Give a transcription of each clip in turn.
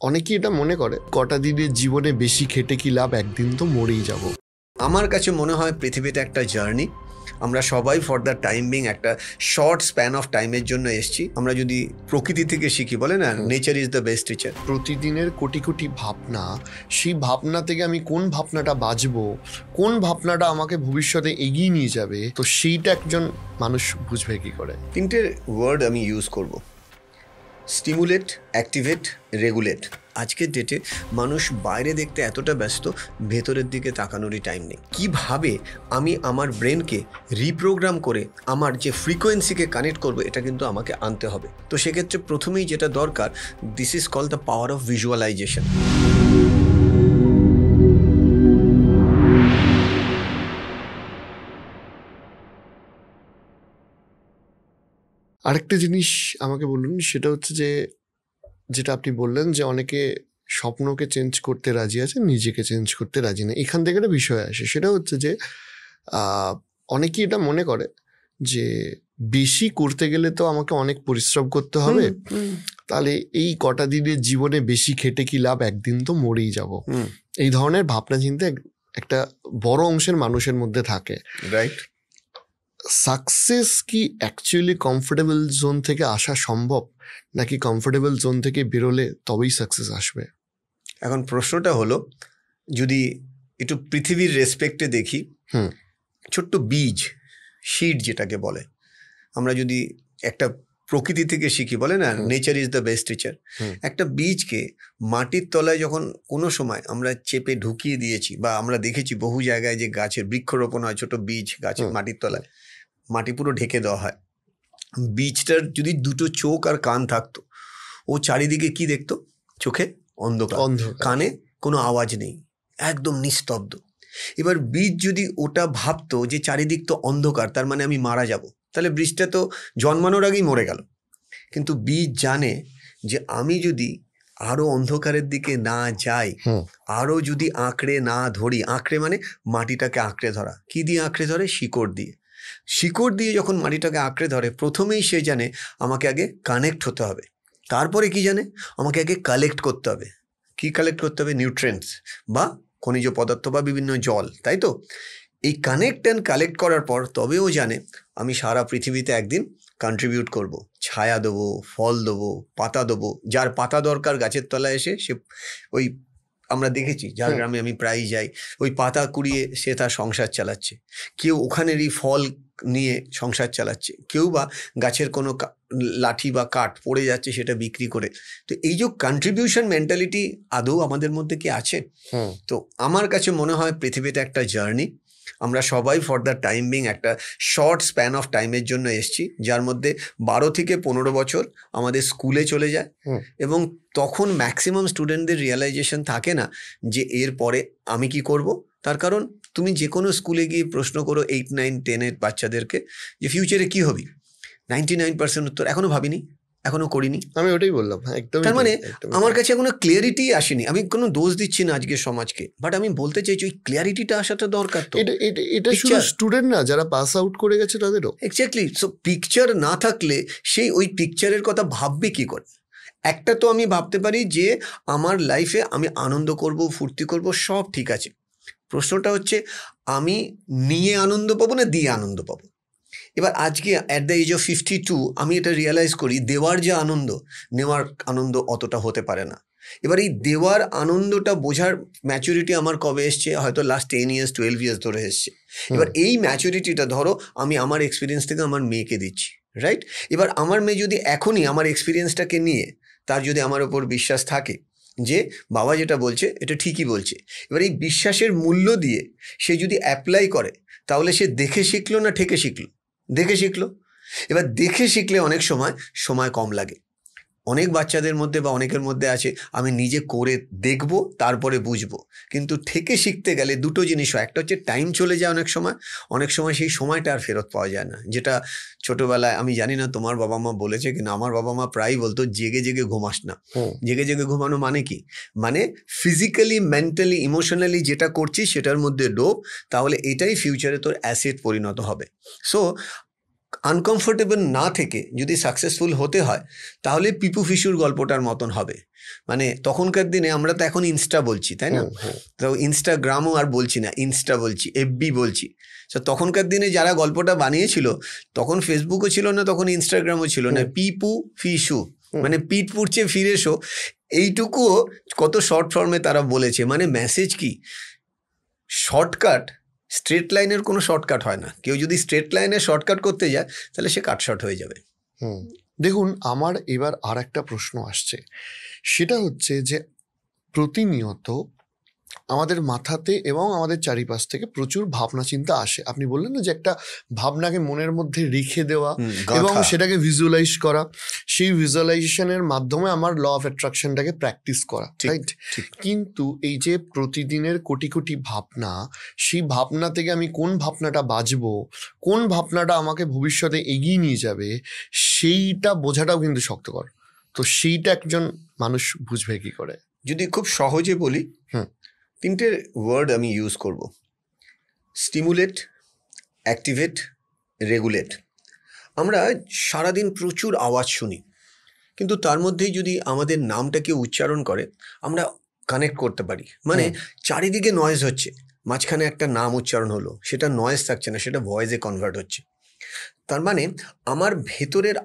অনেকেই এটা মনে করে কটা দিনের জীবনে বেশি খেটে কি লাভ, একদিন তো মরেই যাব। আমার কাছে মনে হয় পৃথিবীতে একটা জার্নি, আমরা সবাই ফর দ্য টাইম বিং একটা শর্ট স্প্যান অফ টাইমের জন্য এসেছি। আমরা যদি প্রকৃতি থেকে শিখি, বলে না nature is the best teacher. প্রতিদিনের কোটি কোটি ভাবনা, সেই ভাবনা থেকে আমি কোন ভাবনাটা বাঁচবো, কোন ভাবনাটা আমাকে ভবিষ্যতে এগিয়ে নিয়ে যাবে, তো সেইটা একজন মানুষ বুঝবে কি করে? তিনটে ওয়ার্ড আমি ইউজ করব: স্টিমুলেট, অ্যাক্টিভেট, রেগুলেট। আজকের ডেটে মানুষ বাইরে দেখতে এতটা ব্যস্ত, ভেতরের দিকে তাকানোরই টাইম নেই। কীভাবে আমি আমার ব্রেনকে রিপ্রোগ্রাম করে আমার যে ফ্রিকোয়েন্সিকে কানেক্ট করবো, এটা কিন্তু আমাকে আনতে হবে। তো সেক্ষেত্রে প্রথমেই যেটা দরকার, this is called the power of visualization. আরেকটা জিনিস আমাকে বলুন, সেটা হচ্ছে যে যেটা আপনি বললেন যে অনেকে স্বপ্নকে চেঞ্জ করতে রাজি আছে, নিজেকে চেঞ্জ করতে রাজি না। এখান থেকে একটা বিষয় আসে, সেটা হচ্ছে যে অনেকেই এটা মনে করে যে বেশি করতে গেলে তো আমাকে অনেক পরিশ্রম করতে হবে, তাহলে এই কটা দিনের জীবনে বেশি খেটে কি লাভ, একদিন তো মরেই যাব। এই ধরনের ভাবনা চিন্তা একটা বড় অংশের মানুষের মধ্যে থাকে। রাইট। সাকসেস কি অ্যাকচুয়ালি কমফোর্টেবল জোন থেকে আসা সম্ভব, নাকি কমফোর্টেবল জোন থেকে বেরোলে তবেই সাকসেস আসবে? এখন প্রশ্নটা হলো, যদি একটু পৃথিবীর রেসপেক্টে দেখি, ছোট্ট বীজ, সিড যেটাকে বলে, আমরা যদি একটা প্রকৃতি থেকে শিখি, বলে না nature is the best teacher. একটা বীজকে মাটির তলায় যখন কোনো সময় আমরা চেপে ঢুকিয়ে দিয়েছি, বা আমরা দেখেছি বহু জায়গায় যে গাছের বৃক্ষরোপণ হয়, ছোট বীজ গাছের মাটির তলায়, মাটি পুরো ঢেকে দেওয়া হয়। বীজটার যদি দুটো চোখ আর কান থাকতো, ও চারিদিকে কি দেখতো? চোখে অন্ধকার, কানে কোনো আওয়াজ নেই, একদম নিস্তব্ধ। এবার বীজ যদি ওটা ভাবতো যে চারিদিক তো অন্ধকার, তার মানে আমি মারা যাব, তাহলে বীজটা তো জন্মানোর আগেই মরে গেল। কিন্তু বীজ জানে যে আমি যদি আরো অন্ধকারের দিকে না যাই, আরো যদি আঁকড়ে না ধরি, আঁকড়ে মানে মাটিটাকে আঁকড়ে ধরা, কি দিয়ে আঁকড়ে ধরে? শিকড় দিয়ে। শিকড় দিয়ে যখন মাটিটাকে আঁকড়ে ধরে, প্রথমেই সে জানে আমাকে আগে কানেক্ট হতে হবে। তারপরে কি জানে? আমাকে আগে কালেক্ট করতে হবে। কি কালেক্ট করতে হবে? নিউট্রিয়েন্টস বা খনিজ পদার্থ বা বিভিন্ন জল, তাই তো? এই কানেক্ট অ্যান্ড কালেক্ট করার পর তবেও জানে আমি সারা পৃথিবীতে একদিন কন্ট্রিবিউট করব, ছায়া দেবো, ফল দেবো, পাতা দেবো। যার পাতা দরকার গাছের তলায় এসে সে ওই, আমরা দেখেছি যার গ্রামে আমি প্রায়ই যাই, ওই পাতা কুড়িয়ে সে তার সংসার চালাচ্ছে। কেউ ওখানেরই ফল নিয়ে সংসার চালাচ্ছে, কেউ বা গাছের কোনো লাঠি বা কাঠ পড়ে যাচ্ছে সেটা বিক্রি করে। তো এই যে কন্ট্রিবিউশন মেন্টালিটি আদৌ আমাদের মধ্যে কি আছে? তো আমার কাছে মনে হয় পৃথিবীতে একটা জার্নি, আমরা সবাই ফর দ্য টাইম বিং একটা শর্ট স্প্যান অফ টাইমের জন্য এসেছি, যার মধ্যে 12 থেকে 15 বছর আমাদের স্কুলে চলে যায়। এবং তখন ম্যাক্সিমাম স্টুডেন্টদের রিয়েলাইজেশন থাকে না যে এর পরে আমি কি করব। তার কারণ তুমি যে কোনো স্কুলে গিয়ে প্রশ্ন করো 8, 9, 10-এর বাচ্চাদেরকে যে ফিউচারে কি হবি, 99% উত্তর এখনো ভাবিনি, এখনো করিনি। আমি ওটাই বললাম। একদম। তার মানে আমার কাছে এখনো ক্লিয়ারিটি আসেনি। আমি কোনো দোষ দিচ্ছি না আজকের সমাজকে, বাট আমি বলতে চাইছি ওই ক্লিয়ারিটিটা আসাটা দরকার। তো এটা শুধু স্টুডেন্ট না, যারা পাস আউট করে গেছে তাদেরও। এক্স্যাক্টলি। সো পিকচার না থাকলে সেই ওই পিকচারের কথা ভাববে কি করে? একটা তো আমি ভাবতে পারি যে আমার লাইফে আমি আনন্দ করব, ফুর্তি করব, সব ঠিক আছে। প্রশ্নটা হচ্ছে আমি নিয়ে আনন্দ পাবো না দিয়ে আনন্দ পাবো। এবার আজকে অ্যাট দ্য এজ অফ 52 আমি এটা রিয়েলাইজ করি, দেওয়ার যে আনন্দ, নেওয়ার আনন্দ অতটা হতে পারে না। এবার এই দেওয়ার আনন্দটা বোঝার ম্যাচুরিটি আমার কবে এসছে? হয়তো লাস্ট 10 years 12 years ধরে এসছে। এবার এই ম্যাচুরিটিটা ধরো আমি আমার এক্সপিরিয়েন্স থেকে আমার মেয়েকে দিচ্ছি, রাইট? এবার আমার মেয়ে যদি এখনই আমার এক্সপিরিয়েন্সটাকে নিয়ে তার যদি আমার ওপর বিশ্বাস থাকে যে বাবা যেটা বলছে এটা ঠিকই বলছে, এবার এই বিশ্বাসের মূল্য দিয়ে সে যদি অ্যাপ্লাই করে, তাহলে সে দেখে শিখলো না ঠেকে শিখলো? দেখে শিখলো। এবার দেখে শিখলে অনেক সময় কম লাগে। অনেক বাচ্চাদের মধ্যে বা অনেকের মধ্যে আছে আমি নিজে করে দেখব তারপরে বুঝবো, কিন্তু থেকে শিখতে গেলে দুটো জিনিস হয়। একটা হচ্ছে টাইম চলে যায়, অনেক সময় সেই সময়টা আর ফেরত পাওয়া যায় না। যেটা ছোটবেলায়, আমি জানি না তোমার বাবা মা বলেছে কিনা, আমার বাবা মা প্রায়ই বলতো জেগে জেগে ঘুমাস না। জেগে জেগে ঘুমানো মানে কি? মানে ফিজিক্যালি, মেন্টালি, ইমোশনালি যেটা করছিস সেটার মধ্যে ডোব, তাহলে এটাই ফিউচারে তোর অ্যাসেট পরিণত হবে। সো আনকমফোর্টেবল না থেকে যদি সাকসেসফুল হতে হয় তাহলে পিপু ফিশুর গল্পটার মতন হবে। মানে তখনকার দিনে আমরা তো এখন ইনস্টা বলছি, তাই না? তো ইনস্টাগ্রামও আর বলছি না, ইনস্টা বলছি, এফবি বলছি। তো তখনকার দিনে যারা গল্পটা বানিয়েছিল তখন ফেসবুকও ছিল না, তখন ইনস্টাগ্রামও ছিল না, পিপু ফিশু মানে পিঠ পুড়ছে ফিরে এসো, এইটুকুও কত শর্ট ফর্মে তারা বলেছে। মানে মেসেজ কি, শর্টকাট, স্ট্রেট লাইনের কোনো শর্টকাট হয় না। কেউ যদি স্ট্রেট লাইনে শর্টকাট করতে যায় তাহলে সে কাটশট হয়ে যাবে। দেখুন, আমার এবার আর একটা প্রশ্ন আসছে, সেটা হচ্ছে যে প্রতিনিয়ত আমাদের মাথাতে এবং আমাদের চারিপাশ থেকে প্রচুর ভাবনা চিন্তা আসে। আপনি বললেন না যে একটা ভাবনাকে মনের মধ্যে রেখে দেওয়া এবং সেটাকে ভিজুয়ালাইজ করা, সেই ভিজুয়ালাইজেশনের মাধ্যমে আমার ল অফ অ্যাট্রাকশনটাকে প্র্যাকটিস করা, রাইট? কিন্তু এই যে প্রতিদিনের কোটি কোটি ভাবনা, সেই ভাবনা থেকে আমি কোন ভাবনাটা বাঁচবো, কোন ভাবনাটা আমাকে ভবিষ্যতে এগিয়ে নিয়ে যাবে, সেইটা বোঝাটাও কিন্তু শক্তকর। তো সেইটা একজন মানুষ বুঝবে কি করে? যদি খুব সহজে বলি, তিনটে ওয়ার্ড আমি ইউজ করব: স্টিমুলেট, অ্যাক্টিভেট, রেগুলেট। আমরা সারাদিন প্রচুর আওয়াজ শুনি, কিন্তু তার মধ্যেই যদি আমাদের নামটাকে উচ্চারণ করে আমরা কানেক্ট করতে পারি। মানে চারিদিকে নয়েজ হচ্ছে, মাঝখানে একটা নাম উচ্চারণ হলো, সেটা নয়েজ থাকছে না, সেটা ভয়েসে কনভার্ট হচ্ছে। তার মানে আমার ভেতরের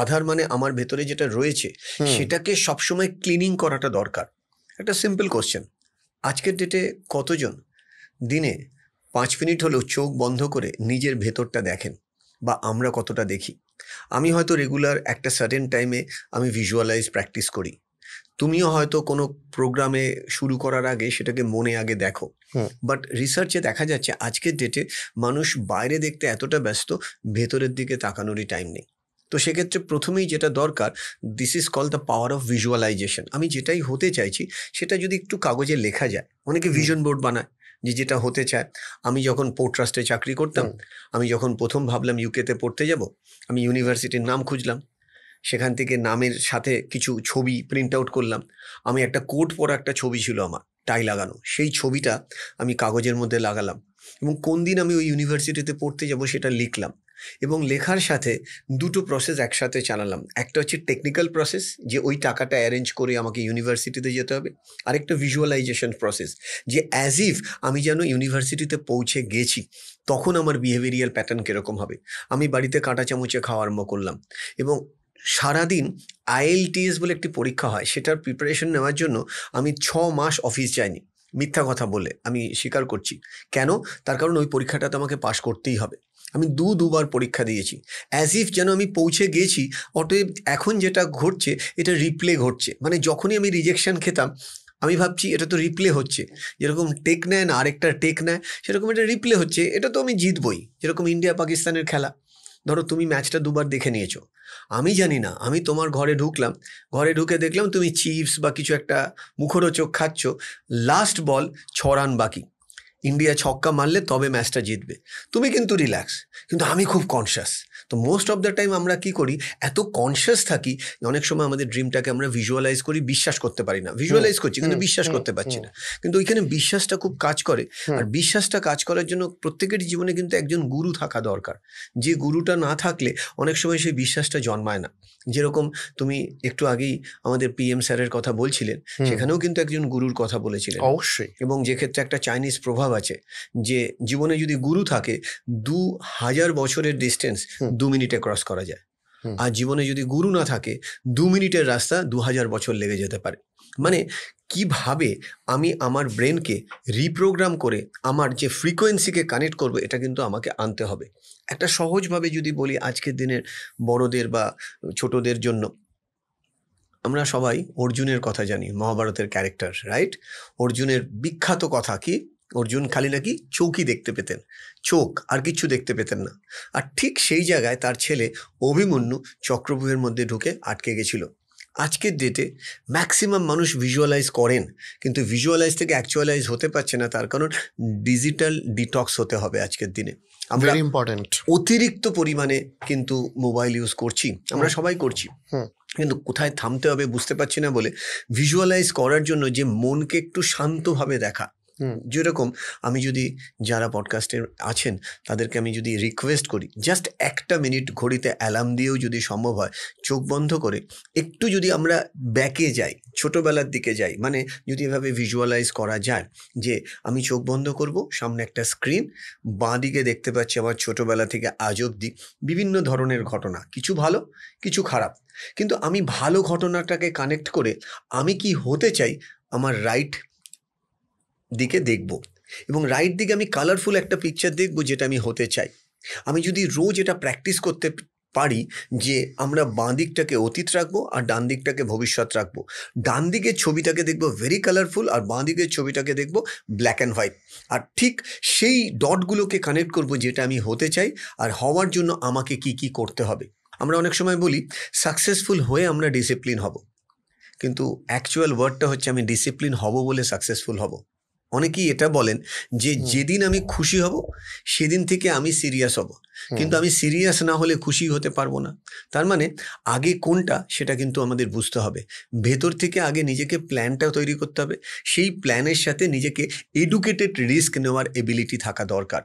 আধার মানে আমার ভেতরে যেটা রয়েছে সেটাকে সবসময় ক্লিনিং করাটা দরকার। একটা সিম্পল কোশ্চেন, আজকের ডেটে কতজন দিনে 5 মিনিট হলেও চোখ বন্ধ করে নিজের ভেতরটা দেখেন, বা আমরা কতটা দেখি? আমি হয়তো রেগুলার একটা সার্টেন টাইমে আমি ভিজুয়ালাইজ প্র্যাকটিস করি, তুমিও হয়তো কোনো প্রোগ্রামে শুরু করার আগে সেটাকে মনে আগে দেখো। বাট রিসার্চে দেখা যাচ্ছে আজকের ডেটে মানুষ বাইরে দেখতে এতটা ব্যস্ত, ভেতরের দিকে তাকানোরই টাইম নেই। তো সেক্ষেত্রে প্রথমেই যেটা দরকার, this is call the power of visualization. আমি যেটাই হতে চাইছি সেটা যদি একটু কাগজে লেখা যায়, অনেকে ভিশন বোর্ড বানায় যে যেটা হতে চায়। আমি যখন পোর্ট ট্রাস্টে চাকরি করতাম, আমি যখন প্রথম ভাবলাম ইউকেতে পড়তে যাব, আমি ইউনিভার্সিটির নাম খুঁজলাম, সেখান থেকে নামের সাথে কিছু ছবি প্রিন্ট আউট করলাম। আমি একটা কোট পরা একটা ছবি ছিল আমার, টাই লাগানো, সেই ছবিটা আমি কাগজের মধ্যে লাগালাম এবং কোন দিন আমি ওই ইউনিভার্সিটিতে পড়তে যাব সেটা লিখলাম। এবং লেখার সাথে দুটো প্রসেস একসাথে চালালাম। একটা হচ্ছে টেকনিক্যাল প্রসেস, যে ওই টাকাটা অ্যারেঞ্জ করে আমাকে ইউনিভার্সিটিতে যেতে হবে। আরেকটা ভিজুয়ালাইজেশন প্রসেস, যে অ্যাজ ইফ আমি যেন ইউনিভার্সিটিতে পৌঁছে গেছি, তখন আমার বিহেভিয়ারিয়াল প্যাটার্ন কীরকম হবে। আমি বাড়িতে কাঁটা চামচে খাওয়া আরম্ভ করলাম এবং সারাদিন IELTS বলে একটি পরীক্ষা হয়, সেটার প্রিপারেশন নেওয়ার জন্য আমি 6 মাস অফিস যাইনি। মিথ্যা কথা বলে আমি স্বীকার করছি। কেন? তার কারণ ওই পরীক্ষাটাতে আমাকে পাশ করতেই হবে। আমি দুবার পরীক্ষা দিয়েছি, অ্যাজ ইফ যেন আমি পৌঁছে গেছি। অতএব এখন যেটা ঘটছে এটা রিপ্লে ঘটছে। মানে যখনই আমি রিজেকশন খেতাম আমি ভাবছি এটা তো রিপ্লে হচ্ছে, যেরকম টেক নেয় না আরেকটা টেক নেয়, সেরকম এটা রিপ্লে হচ্ছে, এটা তো আমি জিতবই। যেরকম ইন্ডিয়া পাকিস্তানের খেলা, ধরো তুমি ম্যাচটা 2 বার দেখে নিয়েছো, আমি জানি না, আমি তোমার ঘরে ঢুকলাম, ঘরে ঢুকে দেখলাম তুমি চিপস বা কিছু একটা মুখরোচক খাচ্ছ, লাস্ট বল 6 রান বাকি, ইন্ডিয়া ছক্কা মারলে তবে ম্যাচটা জিতবে, তুমি কিন্তু রিল্যাক্স, কিন্তু আমি খুব কনসিয়াস। তো মোস্ট অফ দ্য টাইম আমরা কি করি, এত কনসিয়াস থাকি, অনেক সময় আমাদের ড্রিমটাকে আমরা ভিজুয়ালাইজ করি, বিশ্বাস করতে পারি না। ভিজুয়ালাইজ করছি কিন্তু বিশ্বাস করতে পারছি না। কিন্তু ওইখানে বিশ্বাসটা খুব কাজ করে। আর বিশ্বাসটা কাজ করার জন্য প্রত্যেকেরই জীবনে কিন্তু একজন গুরু থাকা দরকার। যে গুরুটা না থাকলে অনেক সময় সেই বিশ্বাসটা জন্মায় না। যেরকম তুমি একটু আগেই আমাদের PM স্যারের কথা বলছিলেন, সেখানেও কিন্তু একজন গুরুর কথা বলেছিলেন অবশ্যই, এবং যে ক্ষেত্রে একটা চাইনিজ প্রভাব আছে যে জীবনে যদি গুরু থাকে 2000 বছরের ডিস্টেন্স 2 মিনিটে ক্রস করা যায়। আর জীবনে যদি গুরু না থাকে 2 মিনিটের রাস্তা 2000 বছর লেগে যেতে পারে। মানে কিভাবে আমি আমার ব্রেনকে রিপ্রোগ্রাম করে আমার যে ফ্রিকোয়েন্সিকে কানেক্ট করবো, এটা কিন্তু আমাকে আনতে হবে। একটা সহজভাবে যদি বলি আজকের দিনের বড়দের বা ছোটদের জন্য, আমরা সবাই অর্জুনের কথা জানি, মহাভারতের ক্যারেক্টার, রাইট? অর্জুনের বিখ্যাত কথা কি, অর্জুন খালি নাকি চৌকি দেখতে পেতেন, চোখ আর কিছু দেখতে পেতেন না। আর ঠিক সেই জায়গায় তার ছেলে অভিমন্যু চক্রব্যূহের মধ্যে ঢুকে আটকে গেছিল। আজকের ডেটে ম্যাক্সিমাম মানুষ ভিজুয়ালাইজ করেন, কিন্তু ভিজুয়ালাইজ থেকে অ্যাকচুয়ালাইজ হতে পারছে না। তার কারণ ডিজিটাল ডিটক্স হতে হবে আজকের দিনে। আমরা অতিরিক্ত পরিমাণে কিন্তু মোবাইল ইউজ করছি, আমরা সবাই করছি, কিন্তু কোথায় থামতে হবে বুঝতে পারছি না বলে ভিজুয়ালাইজ করার জন্য যে মনকে একটু শান্তভাবে দেখা, যেরকম আমি যদি যারা পডকাস্টে আছেন তাদেরকে আমি যদি রিকোয়েস্ট করি, জাস্ট 1 মিনিট ঘড়িতে অ্যালার্ম দিয়েও যদি সম্ভব হয় চোখ বন্ধ করে একটু যদি আমরা ব্যাকে যাই, ছোটোবেলার দিকে যাই, মানে যদি এভাবে ভিজুয়ালাইজ করা যায় যে আমি চোখ বন্ধ করব, সামনে একটা স্ক্রিন, বাঁ দিকে দেখতে পাচ্ছি আমার ছোটোবেলা থেকে আজ অবধি বিভিন্ন ধরনের ঘটনা, কিছু ভালো কিছু খারাপ, কিন্তু আমি ভালো ঘটনাটাকে কানেক্ট করে আমি কি হতে চাই আমার রাইট দিকে দেখব, এবং রাইট দিকে আমি কালারফুল একটা পিকচার দেখব যেটা আমি হতে চাই। আমি যদি রোজ এটা প্র্যাকটিস করতে পারি যে আমরা বাঁ দিকটাকে অতীত রাখবো আর ডান দিকটাকে ভবিষ্যৎ রাখবো, ডান দিকের ছবিটাকে দেখবো ভেরি কালারফুল আর বাঁ দিকের ছবিটাকে দেখবো ব্ল্যাক অ্যান্ড হোয়াইট, আর ঠিক সেই ডটগুলোকে কানেক্ট করব যেটা আমি হতে চাই আর হওয়ার জন্য আমাকে কি কি করতে হবে। আমরা অনেক সময় বলি সাকসেসফুল হয়ে আমরা ডিসিপ্লিন হব, কিন্তু অ্যাকচুয়াল ওয়ার্ডটা হচ্ছে আমি ডিসিপ্লিন হব বলে সাকসেসফুল হব। অনেকেই এটা বলেন যে যেদিন আমি খুশি হব সেদিন থেকে আমি সিরিয়াস হব, কিন্তু আমি সিরিয়াস না হলে খুশি হতে পারবো না। তার মানে আগে কোনটা সেটা কিন্তু আমাদের বুঝতে হবে, ভেতর থেকে আগে নিজেকে প্ল্যানটা তৈরি করতে হবে, সেই প্ল্যানের সাথে নিজেকে এডুকেটেড রিস্ক নেওয়ার এবিলিটি থাকা দরকার।